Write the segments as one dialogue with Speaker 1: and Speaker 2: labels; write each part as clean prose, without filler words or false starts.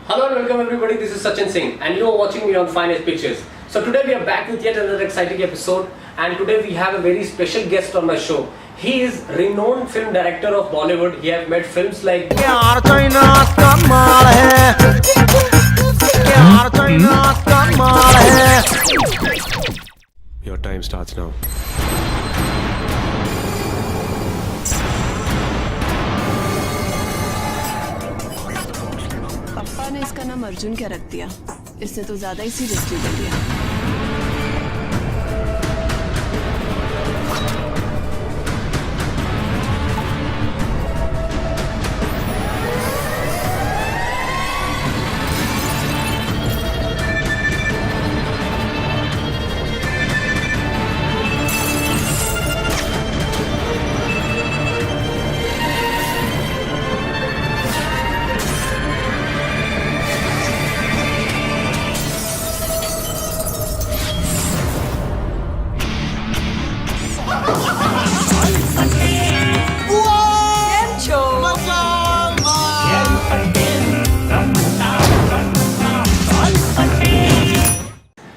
Speaker 1: Hello and welcome everybody, this is Sachin Singh and you are watching me on Finest Pictures. So today we are back with yet another exciting episode and today we have a very special guest on my show. He is renowned film director of Bollywood. He has made films like
Speaker 2: Your time starts now.
Speaker 3: पापा ने इसका नाम अर्जुन क्या रख दिया? इसने तो ज्यादा ही सीरियसली ले लिया।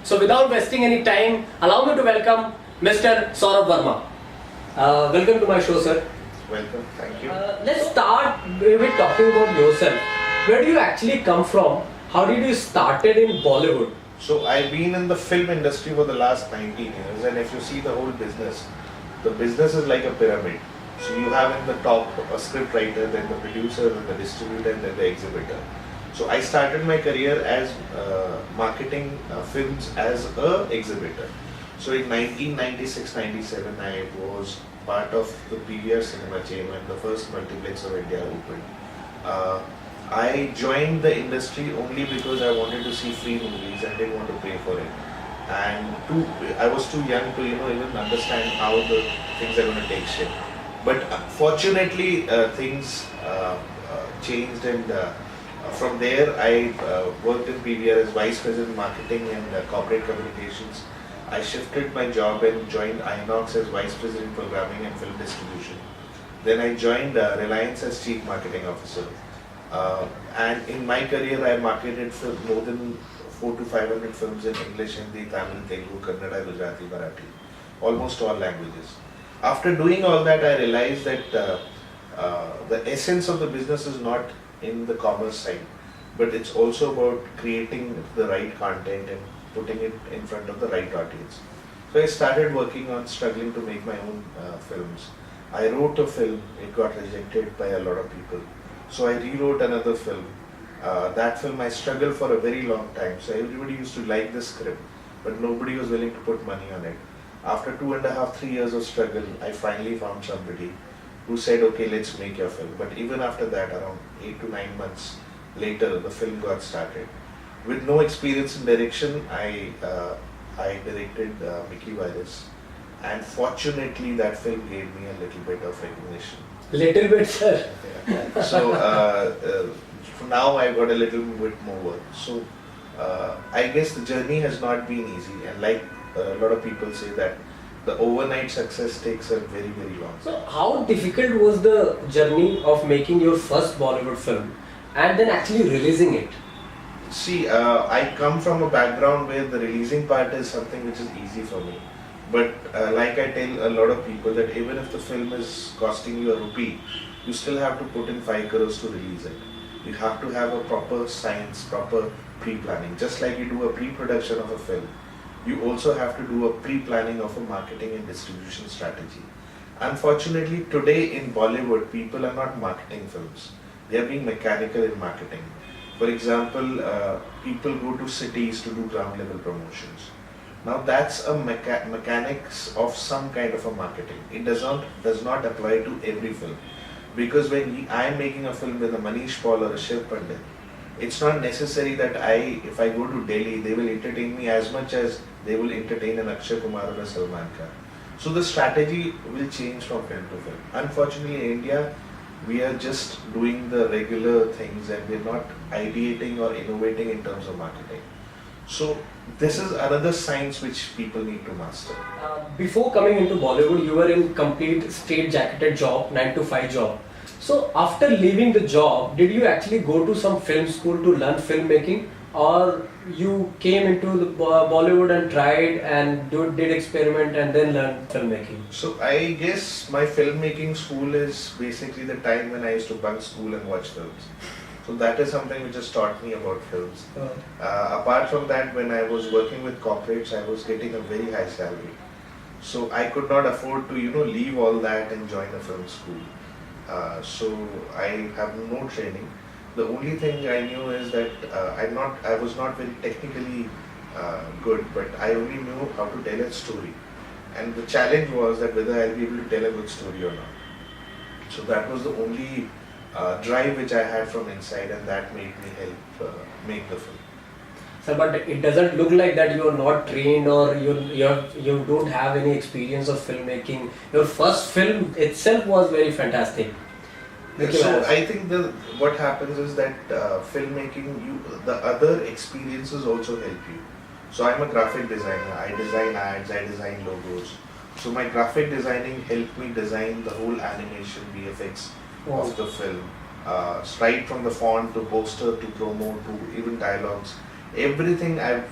Speaker 1: So without wasting any time, allow me to welcome Mr. Saurabh Varma. Welcome to my show, sir.
Speaker 4: Welcome, thank you.
Speaker 1: Let's start with talking about yourself. Where do you actually come from? How did you started in Bollywood?
Speaker 4: So I've been in the film industry for the last 19 years, and if you see the whole business, the business is like a pyramid. So you have in the top a script writer, then the producer, then the distributor, and then the exhibitor. So I started my career as marketing films as a exhibitor. So in 1996-97 I was part of the PVR cinema chain when the first multiplex of India opened. I joined the industry only because I wanted to see free movies and didn't want to pay for it. And I was too young to even understand how the things are going to take shape. But fortunately things changed, and from there I worked in PVR as Vice President Marketing and Corporate Communications. I shifted my job and joined Inox as Vice President Programming and Film Distribution. Then I joined Reliance as Chief Marketing Officer. And in my career I marketed for more than 400 to 500 films in English, Hindi, Tamil, Telugu, Kannada, Gujarati, Marathi, almost all languages. After doing all that, I realized that the essence of the business is not in the commerce side, but it's also about creating the right content and putting it in front of the right audience. So I started working on struggling to make my own films. I wrote a film, it got rejected by a lot of people. So I rewrote another film. That film I struggled for a very long time. So everybody used to like the script, but nobody was willing to put money on it. After 2.5, 3 years of struggle, I finally found somebody who said, okay, let's make your film. But even after that, around 8 to 9 months later, the film got started. With no experience in direction, I directed Mickey Virus. And fortunately, that film gave me a little bit of recognition.
Speaker 1: Little bit, sir.
Speaker 4: Yeah. So now I've got a little bit more work. So I guess the journey has not been easy, and like a lot of people say that the overnight success takes a very, very long time.
Speaker 1: So how difficult was the journey of making your first Bollywood film and then actually releasing it?
Speaker 4: See, I come from a background where the releasing part is something which is easy for me. But like I tell a lot of people that even if the film is costing you a rupee, you still have to put in 5 crores to release it. You have to have a proper science, proper pre-planning. Just like you do a pre-production of a film, you also have to do a pre-planning of a marketing and distribution strategy. Unfortunately, today in Bollywood, people are not marketing films. They are being mechanical in marketing. For example, people go to cities to do ground level promotions. Now that's a mechanics of some kind of a marketing. It does not apply to every film. Because when I am making a film with a Manish Paul or a Shiv Pandit, it's not necessary that if I go to Delhi, they will entertain me as much as they will entertain an Akshay Kumar or a Salman Khan. So the strategy will change from film to film. Unfortunately, in India, we are just doing the regular things and we're not ideating or innovating in terms of marketing. So this is another science which people need to master.
Speaker 1: Before coming into Bollywood, you were in complete straight jacketed job, 9 to 5 job. So after leaving the job, did you actually go to some film school to learn filmmaking, or you came into the Bollywood and tried and did experiment and then learned filmmaking?
Speaker 4: So I guess my filmmaking school is basically the time when I used to bunk school and watch films. So that is something which has taught me about films. Apart from that, when I was working with corporates, I was getting a very high salary. So I could not afford to, leave all that and join a film school. So I have no training. The only thing I knew is that I was not very technically good, but I only knew how to tell a story. And the challenge was that whether I'll be able to tell a good story or not. So that was the only drive which I had from inside, and that made me help make the film.
Speaker 1: Sir, but it doesn't look like that you are not trained or you don't have any experience of filmmaking. Your first film itself was very fantastic.
Speaker 4: So I think what happens is that filmmaking, the other experiences also help you. So I'm a graphic designer. I design ads, I design logos. So my graphic designing helped me design the whole animation, VFX of the film, right from the font to poster to promo to even dialogues. Everything I've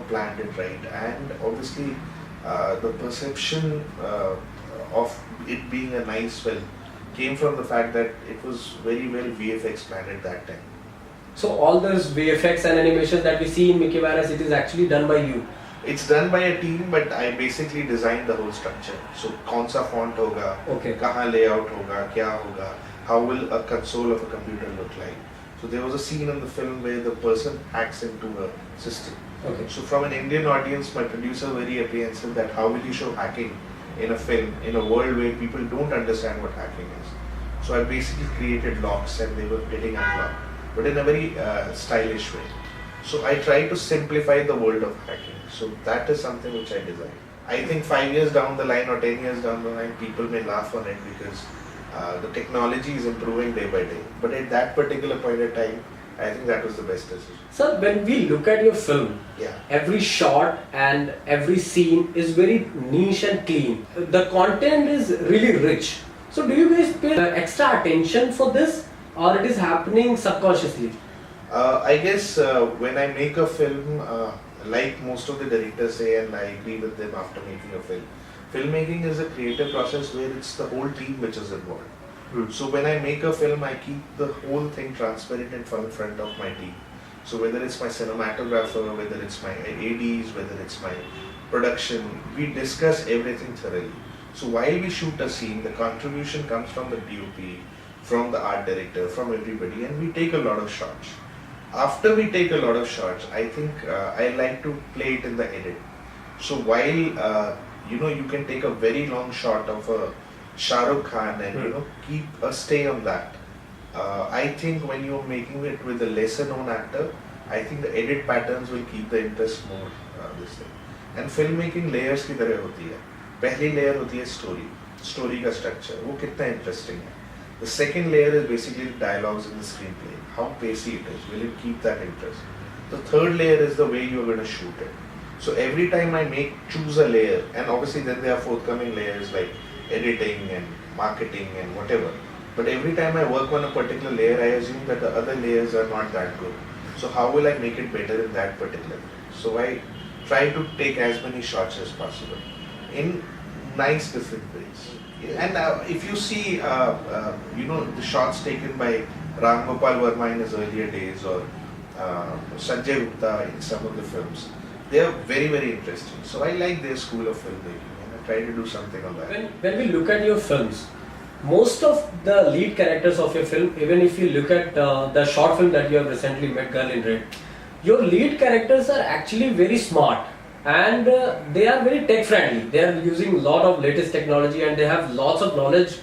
Speaker 4: planned it right, and obviously the perception of it being a nice film came from the fact that it was very well VFX planned at that time.
Speaker 1: So all those VFX and animations that we see in Mickey Virus, it is actually done by you?
Speaker 4: It's done by a team, but I basically designed the whole structure. So kaun sa font hoga, kahan layout hoga, kya hoga, how will a console of a computer look like. So there was a scene in the film where the person hacks into a system. So from an Indian audience, my producer very apprehensive that how will you show hacking in a film, in a world where people don't understand what hacking is. So I basically created locks and they were getting unlocked, but in a very stylish way. So I try to simplify the world of hacking. So that is something which I designed. I think 5 years down the line or 10 years down the line, people may laugh on it because the technology is improving day by day. But at that particular point in time, I think that was the best decision.
Speaker 1: Sir, when we look at your film, every shot and every scene is very niche and clean. The content is really rich. So do you guys pay extra attention for this, or it is happening subconsciously?
Speaker 4: I guess when I make a film, like most of the directors say, and I agree with them after making a film, filmmaking is a creative process where it's the whole team which is involved. So when I make a film, I keep the whole thing transparent in front of my team. So whether it's my cinematographer, whether it's my ADs, whether it's my production, we discuss everything thoroughly. So while we shoot a scene, the contribution comes from the DOP, from the art director, from everybody, and we take a lot of shots. After we take a lot of shots, I think I like to play it in the edit. So while you can take a very long shot of a Shah Rukh Khan and keep a stay on that. I think when you're making it with a lesser known actor, I think the edit patterns will keep the interest more this thing. And filmmaking layers की तरह होती है. पहली layer होती है story का structure. वो कितना interesting है. The second layer is basically the dialogues in the screenplay. How pacey it is. Will it keep that interest? The third layer is the way you're going to shoot it. So every time I choose a layer, and obviously then there are forthcoming layers like editing and marketing and whatever. But every time I work on a particular layer, I assume that the other layers are not that good. So how will I make it better in that particular layer? So I try to take as many shots as possible in nice different ways. And if you see, the shots taken by Ram Gopal Varma in his earlier days or Sanjay Gupta in some of the films, they are very, very interesting. So I like their school of filmmaking and I try to do something on that.
Speaker 1: When we look at your films, most of the lead characters of your film, even if you look at the short film that you have recently made, Girl in Red, your lead characters are actually very smart and they are very tech friendly. They are using a lot of latest technology and they have lots of knowledge.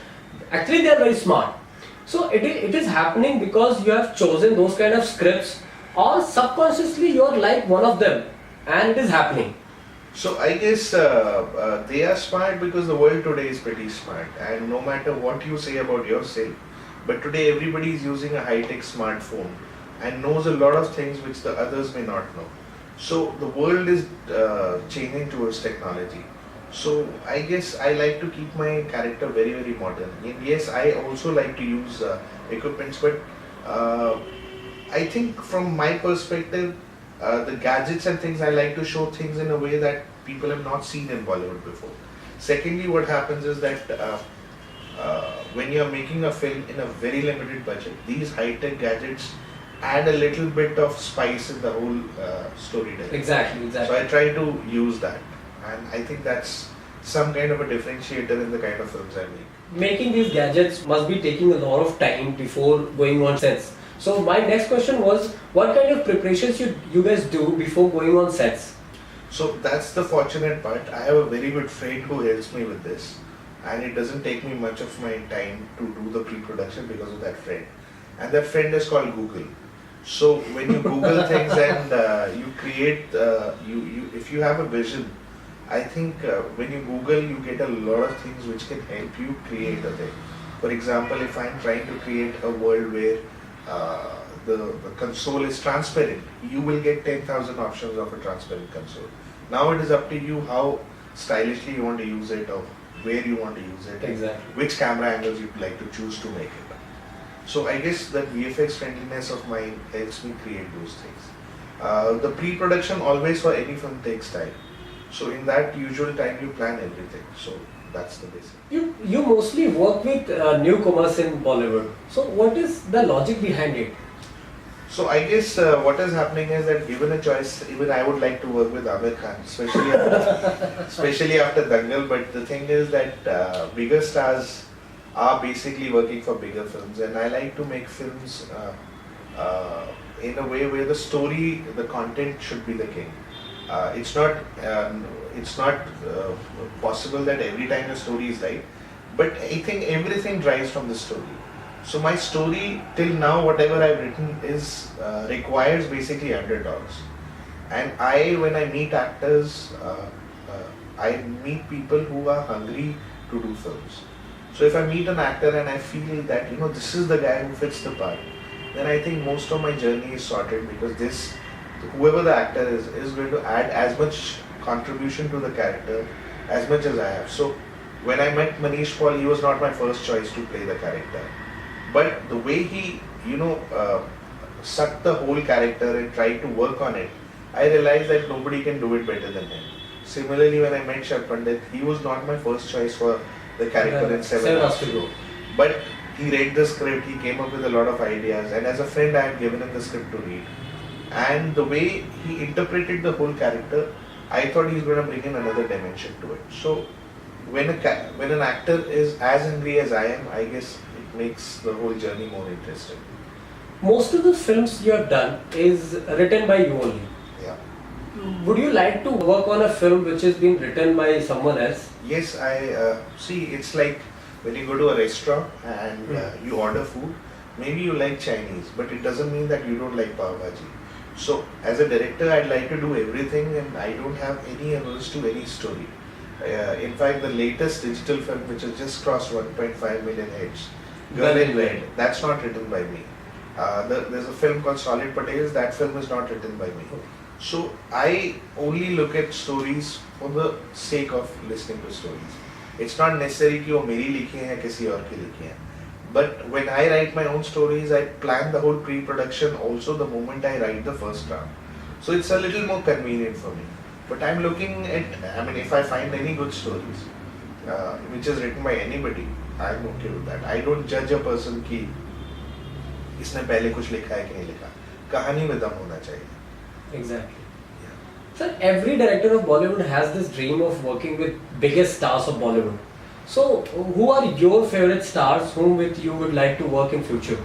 Speaker 1: Actually, they are very smart. So it is happening because you have chosen those kind of scripts, or subconsciously you are like one of them and it is happening.
Speaker 4: So I guess they are smart because the world today is pretty smart, and no matter what you say about yourself, but today everybody is using a high-tech smartphone and knows a lot of things which the others may not know. So the world is changing towards technology. So I guess I like to keep my character very very modern. And yes, I also like to use equipments, but uh, I think from my perspective, the gadgets and things, I like to show things in a way that people have not seen in Bollywood before. Secondly, what happens is that when you are making a film in a very limited budget, these high-tech gadgets add a little bit of spice in the whole storytelling.
Speaker 1: Exactly,
Speaker 4: So I try to use that, and I think that's some kind of a differentiator in the kind of films I make.
Speaker 1: Making these gadgets must be taking a lot of time before going on sets. So my next question was, what kind of preparations you guys do before going on sets?
Speaker 4: So that's the fortunate part. I have a very good friend who helps me with this, and it doesn't take me much of my time to do the pre-production because of that friend. And that friend is called Google. So when you Google things and you create, if you have a vision, I think when you Google, you get a lot of things which can help you create a thing. For example, if I'm trying to create a world where the console is transparent, you will get 10,000 options of a transparent console. Now it is up to you how stylishly you want to use it, or where you want to use it,
Speaker 1: Exactly.
Speaker 4: which camera angles you'd like to choose to make it. So I guess that VFX friendliness of mine helps me create those things. The pre-production always for any film takes time. So in that usual time you plan everything. So that's the basic.
Speaker 1: You mostly work with newcomers in Bollywood. So what is the logic behind it?
Speaker 4: So I guess what is happening is that given a choice, even I would like to work with Ahmed Khan, especially after Dangal. But the thing is that bigger stars are basically working for bigger films, and I like to make films in a way where the story, the content should be the king. It's not possible that every time a story is right, but I think everything drives from the story. So my story till now, whatever I've written is requires basically underdogs. And when I meet actors, I meet people who are hungry to do films. So if I meet an actor and I feel that this is the guy who fits the part, then I think most of my journey is sorted, because whoever the actor is going to add as much contribution to the character as much as I have. So when I met Manish Paul, he was not my first choice to play the character, but the way he sucked the whole character and tried to work on it, I realized that nobody can do it better than him. Similarly, when I met Shah Pandit, he was not my first choice for the character in Seven Hours to Go. But he read the script, he came up with a lot of ideas, and as a friend I had given him the script to read. And the way he interpreted the whole character, I thought he's going to bring in another dimension to it. So when an actor is as hungry as I am, I guess it makes the whole journey more interesting.
Speaker 1: Most of the films you have done is written by you only.
Speaker 4: Yeah.
Speaker 1: Would you like to work on a film which is being written by someone else?
Speaker 4: Yes, I see. It's like when you go to a restaurant and you order food. Maybe you like Chinese, but it doesn't mean that you don't like pav bhaji. So as a director, I'd like to do everything, and I don't have any averse to any story. In fact, the latest digital film, which has just crossed 1.5 million heads, Girl in Red, that's not written by me. There's a film called Solid Patels. That film is not written by me. So I only look at stories for the sake of listening to stories. It's not necessary कि वो मेरी लिखी हैं या किसी और की लिखी हैं. But when I write my own stories, I plan the whole pre-production also the moment I write the first draft. So it's a little more convenient for me. But I'm looking at, if I find any good stories, which is written by anybody, I'm okay with that. I don't judge a person कि इसने पहले कुछ लिखा है कि नहीं लिखा. कहानी में दम होना चाहिए.
Speaker 1: Exactly. Sir, every director of Bollywood has this dream of working with biggest stars of Bollywood. So, who are your favorite stars whom with you would like to work in future?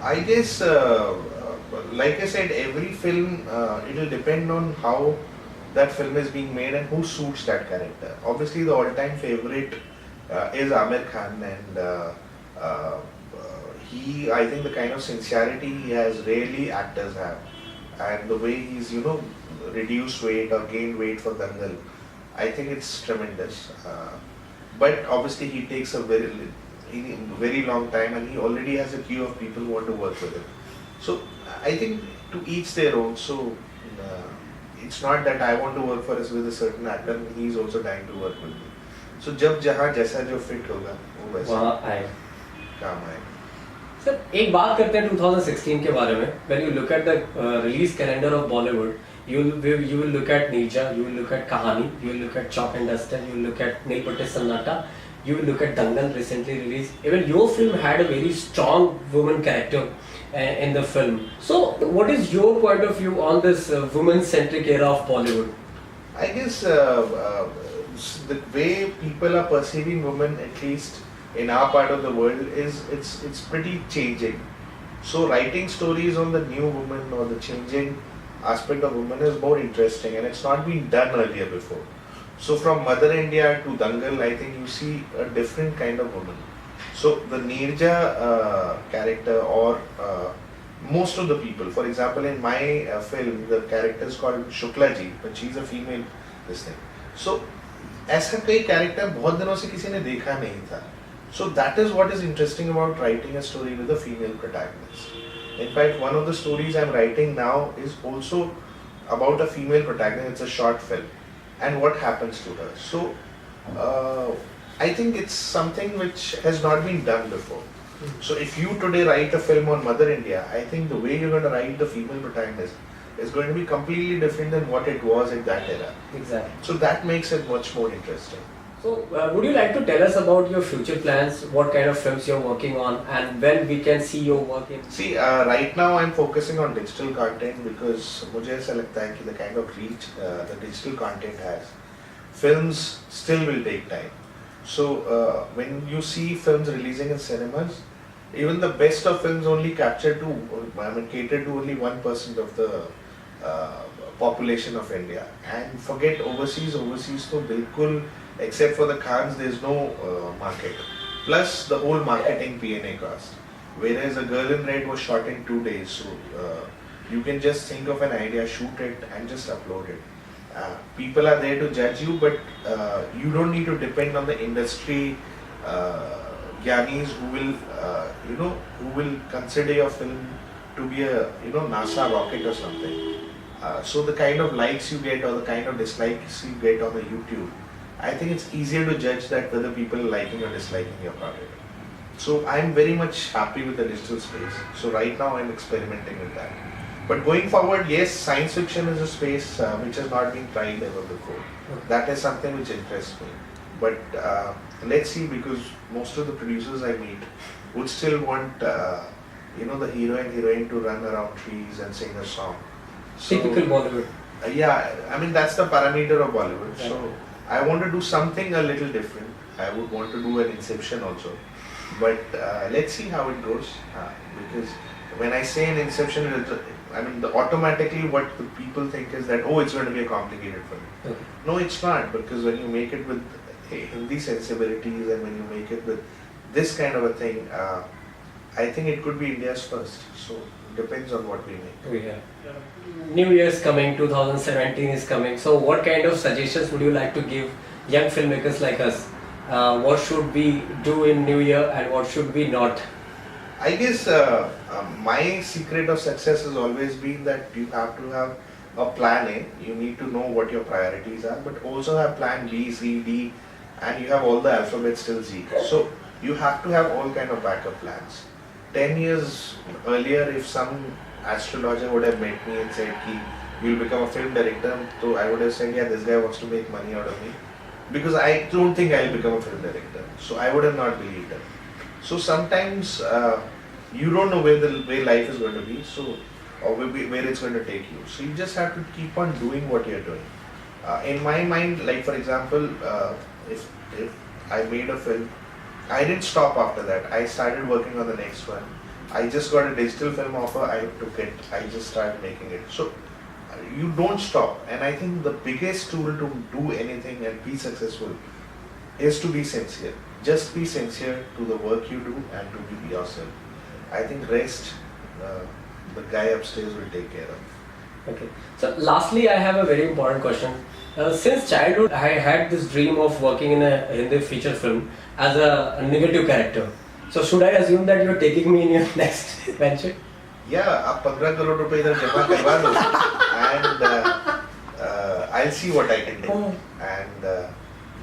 Speaker 4: I guess, like I said, every film, it will depend on how that film is being made and who suits that character. Obviously, the all-time favorite is Ahmed Khan, and I think the kind of sincerity he has, rarely actors have. And the way he's, reduced weight or gained weight for Dangal, I think it's tremendous. But obviously he takes a very long time, and he already has a queue of people who want to work with him. So I think to each their own. So it's not that I want to work with a certain actor, he's also dying to work with me. So जब जहाँ जैसा जो fit होगा वो वैसा
Speaker 1: वहाँ आए
Speaker 4: काम आएगा.
Speaker 1: सर एक बात करते हैं 2016 के बारे में. When you look at the release calendar of Bollywood, you will look at Neerja, you will look at Kahani, you will look at Chalk and Duster, you will look at Neil Patel Sannata, you will look at Dangal recently released. Even your film had a very strong woman character in the film. So what is your point of view on this woman-centric era of Bollywood?
Speaker 4: I guess the way people are perceiving women, at least in our part of the world, is it's pretty changing. So writing stories on the new woman or the changing aspect of women is more interesting, and it's not been done earlier before. So from Mother India to Dangal, I think you see a different kind of woman. So the Neerja character, or most of the people, for example, in my film, the character is called Shukla Ji, but she's a female. This thing. So ऐसा कई character बहुत दिनों से किसी ने देखा नहीं था. So that is what is interesting about writing a story with a female protagonist. In fact, one of the stories I'm writing now is also about a female protagonist. It's a short film, and what happens to her. So I think it's something which has not been done before. So if you today write a film on Mother India, I think the way you're going to write the female protagonist is going to be completely different than what it was in that era.
Speaker 1: Exactly.
Speaker 4: So that makes it much more interesting.
Speaker 1: So would you like to tell us about your future plans, what kind of films you're working on, and when we can see your work in?
Speaker 4: See, right now I'm focusing on digital content because मुझे ऐसा लगता है कि the kind of reach the digital content has, films still will take time. So when you see films releasing in cinemas, even the best of films only cater to only 1% of the population of India, and forget overseas. Overseas तो बिल्कुल, except for the Khans, there's no market. Plus the whole marketing P&A cost. Whereas A Girl in Red was shot in 2 days, so you can just think of an idea, shoot it, and just upload it. People are there to judge you, but you don't need to depend on the industry gyanis who will consider your film to be a NASA rocket or something. So the kind of likes you get or the kind of dislikes you get on the YouTube, I think it's easier to judge that whether people are liking or disliking your product. So I'm very much happy with the digital space. So right now I'm experimenting with that. But going forward, yes, science fiction is a space which has not been tried ever before. That is something which interests me. But let's see, because most of the producers I meet would still want the heroine to run around trees and sing a song. So,
Speaker 1: Typical Bollywood.
Speaker 4: Yeah, I mean that's the parameter of Bollywood. Right. So I want to do something a little different. I would want to do an Inception also. But let's see how it goes. Because when I say an Inception, automatically what the people think is that, it's going to be a complicated film.
Speaker 1: Okay.
Speaker 4: No, it's not, because when you make it with Hindi sensibilities and when you make it with this kind of a thing, I think it could be India's first. So it depends on what we make.
Speaker 1: Oh, yeah. New Year is coming, 2017 is coming. So what kind of suggestions would you like to give young filmmakers like us? What should we do in New Year and what should we not?
Speaker 4: I guess my secret of success has always been that you have to have a plan A. You need to know what your priorities are, but also have plan B, C, D, and you have all the alphabets till Z. So you have to have all kind of backup plans. 10 years earlier, if some astrologer would have met me and said ki you'll become a film director, so I would have said, yeah, this guy wants to make money out of me, because I don't think I'll become a film director. So I would have not believed him. So sometimes you don't know where life is going to be, so or where it's going to take you. So you just have to keep on doing what you're doing. In my mind, like for example, if I made a film, I didn't stop after that. I started working on the next one. I just got a digital film offer, I took it, I just started making it. So you don't stop, and I think the biggest tool to do anything and be successful is to be sincere. Just be sincere to the work you do and to be yourself. I think rest, the guy upstairs will take care of.
Speaker 1: Okay. So lastly, I have a very important question. Since childhood, I had this dream of working in a Hindi feature film as a negative character. So should I assume that you're taking me in your next venture?
Speaker 4: Yeah, आप 15 करोड़ रुपए इधर जमा करवा लो, and I'll see what I can do. And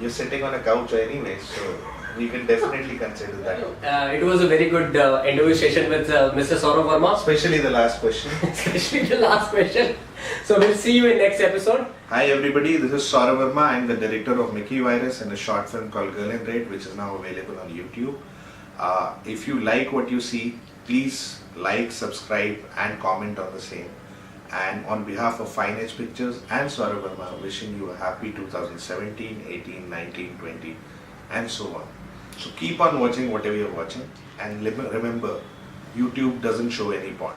Speaker 4: you're sitting on a couch anyway, so we can definitely consider that.
Speaker 1: It was a very good interview session with Mr. Saurabh Varma.
Speaker 4: Especially the last question.
Speaker 1: Especially the last question. So we'll see you in next episode.
Speaker 4: Hi everybody, this is Saurabh Varma. I'm the director of Mickey Virus and a short film called Girl In Red, which is now available on YouTube. If you like what you see, please like, subscribe and comment on the same. And on behalf of Fine Edge Pictures and Saurabh Varma, wishing you a happy 2017, 18, 19, 20 and so on. So keep on watching whatever you're watching, and remember, YouTube doesn't show any porn.